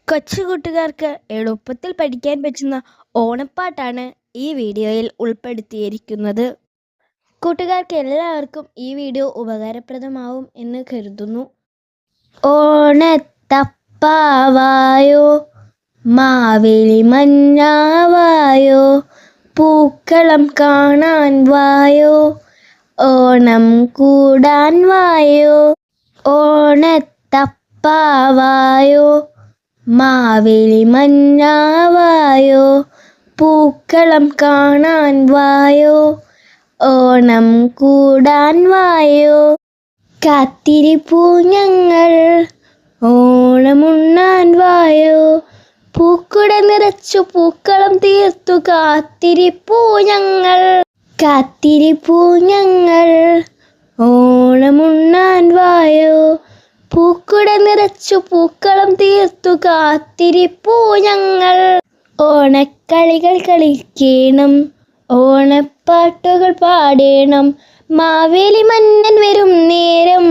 കൊച്ചുകൂട്ടുകാർക്ക് എളുപ്പത്തിൽ പഠിക്കാൻ പറ്റുന്ന ഓണപ്പാട്ടാണ് ഈ വീഡിയോയിൽ ഉൾപ്പെടുത്തിയിരിക്കുന്നത്. കൂട്ടുകാർക്ക് എല്ലാവർക്കും ഈ വീഡിയോ ഉപകാരപ്രദമാവും എന്ന് കരുതുന്നു. ഓണത്തപ്പാവായോ, മാവേലി മഞ്ഞാവായോ, പൂക്കളം കാണാൻ വായോ, ഓണം കൂടാൻ വായോ. ഓണത്തപ്പാവായോ, മാവേലി മഞ്ഞാവായോ, പൂക്കളം കാണാൻ വായോ, ഓണം കൂടാൻ വായോ. കാത്തിരിപ്പൂ ഞങ്ങൾ ഓണമുണ്ണാൻ വായോ, പൂക്കുട നിറച്ചു പൂക്കളം തീർത്തു കാത്തിരിപ്പൂ ഞങ്ങൾ. കാത്തിരിപ്പൂ ഞങ്ങൾ ഓണമുണ്ണാൻ വായോ, പൂക്കുട നിറച്ചു പൂക്കളം തീർത്തു കാത്തിരിപ്പൂ ഞങ്ങൾ. ഓണക്കളികൾ കളിക്കേണം, ഓണപ്പാട്ടുകൾ പാടേണം, മാവേലി മന്നൻ വരും നേരം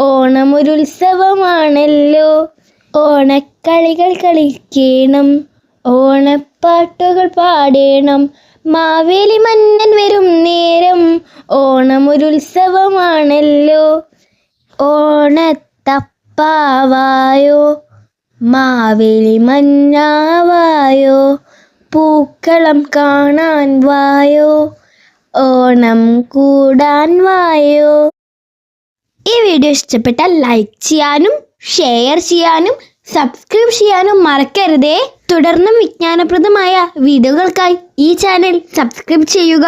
ഓണമൊരുത്സവമാണല്ലോ. ഓണക്കളികൾ കളിക്കേണം, ഓണപ്പാട്ടുകൾ പാടേണം, മാവേലി മന്നൻ വരും നേരം ഓണമൊരുത്സവമാണല്ലോ. ഓണത്തപ്പാവായോ, മാവേലി മഞ്ഞാവായോ, പൂക്കളം കാണാൻ വായോ, ഓണം കൂടാൻ വായോ. ഈ വീഡിയോ ഇഷ്ടപ്പെട്ടാൽ ലൈക്ക് ചെയ്യാനും ഷെയർ ചെയ്യാനും സബ്സ്ക്രൈബ് ചെയ്യാനും മറക്കരുതേ. തുടർന്നും വിജ്ഞാനപ്രദമായ വീഡിയോകൾക്കായി ഈ ചാനൽ സബ്സ്ക്രൈബ് ചെയ്യുക.